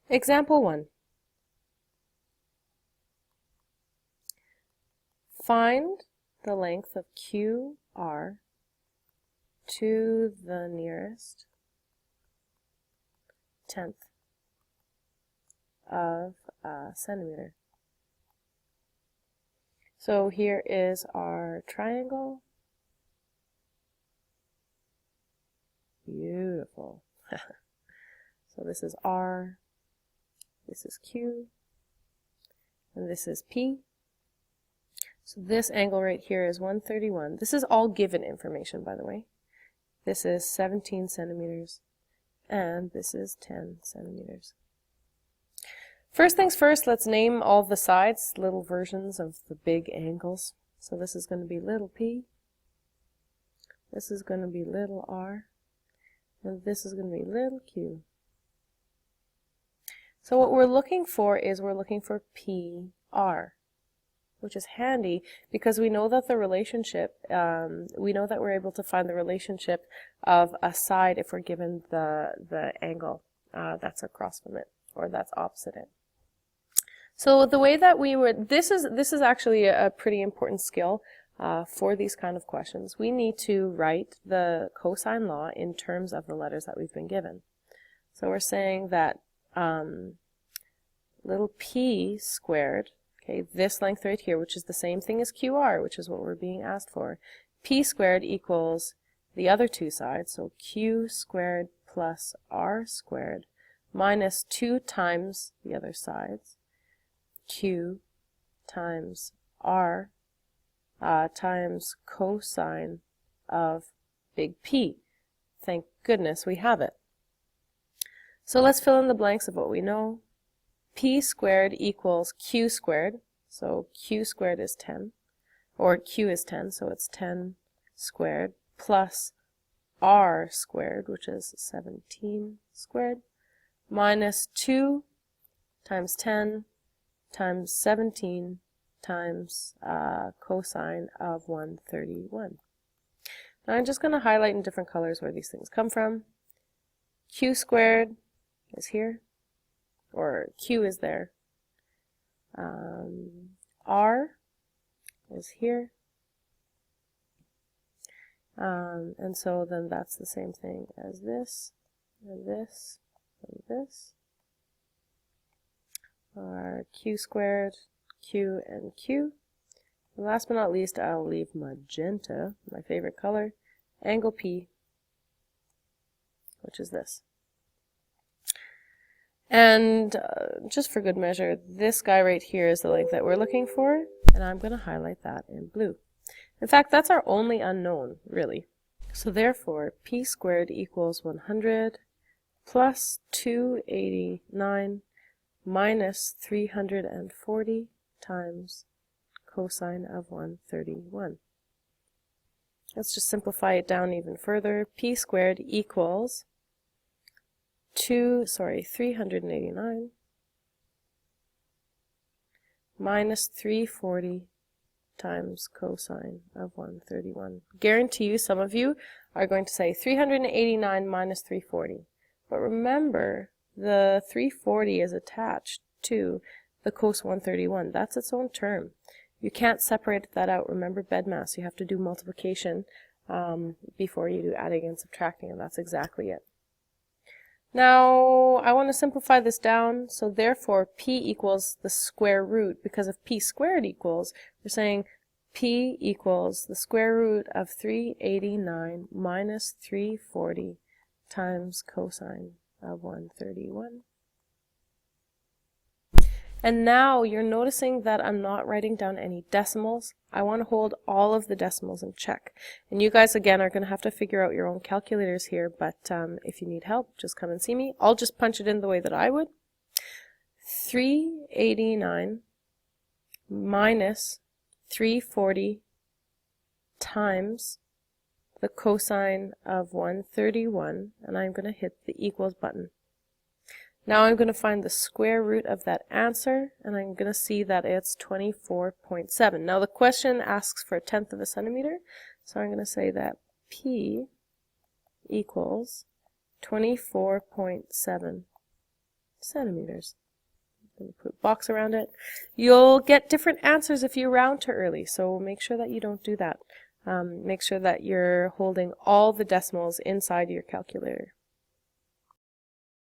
Example 1. Find the length of QR to the nearest tenth of a centimeter. So here is our triangle. Beautiful. So this is R, this is Q, and this is P. So this angle right here is 131. This is all given information, by the way. This is 17 centimeters, and this is 10 centimeters. First things first, let's name all the sides, little versions of the big angles. So this is going to be little p, this is going to be little r, and this is going to be little q. So what we're looking for is we're looking for PR, which is handy because we know that the relationship, we know that we're able to find the relationship of a side if we're given the angle that's across from it or that's opposite it. So the way that we would, this is actually a pretty important skill for these kind of questions. We need to write the cosine law in terms of the letters that we've been given. So we're saying that little p squared, okay, this length right here, which is the same thing as QR, which is what we're being asked for, p squared equals the other two sides, so q squared plus r squared minus 2 times the other sides, q times r times cosine of big P. Thank goodness we have it. So let's fill in the blanks of what we know. P squared equals q squared, so q squared is 10, or q is 10, so it's 10 squared, plus r squared, which is 17 squared, minus 2 times 10 times 17 times cosine of 131. Now I'm just going to highlight in different colors where these things come from. Q squared is here, or Q is there. R is here. And so then that's the same thing as this, and this, and this. Our Q squared, Q and Q. And last but not least, I'll leave magenta, my favorite color, angle P, which is this. And just for good measure, this guy right here is the length that we're looking for, and I'm going to highlight that in blue. In fact, that's our only unknown, really. So therefore, P squared equals 100 plus 289 minus 340 times cosine of 131. Let's just simplify it down even further. P squared equals 389 minus 340 times cosine of 131. Guarantee you some of you are going to say 389 minus 340. But remember, the 340 is attached to the cos 131. That's its own term. You can't separate that out. Remember BEDMAS. You have to do multiplication before you do adding and subtracting, and that's exactly it. Now, I want to simplify this down, so therefore P equals the square root, because if P squared equals, we're saying P equals the square root of 389 minus 340 times cosine of 131. And now you're noticing that I'm not writing down any decimals. I want to hold all of the decimals in check. And you guys, again, are going to have to figure out your own calculators here, but if you need help, just come and see me. I'll just punch it in the way that I would. 389 minus 340 times the cosine of 131, and I'm going to hit the equals button. Now I'm going to find the square root of that answer, and I'm going to see that it's 24.7. Now the question asks for 1/10 of a centimeter, so I'm going to say that P equals 24.7 centimeters. Put a box around it. You'll get different answers if you round to early, so make sure that you don't do that. Make sure that you're holding all the decimals inside your calculator.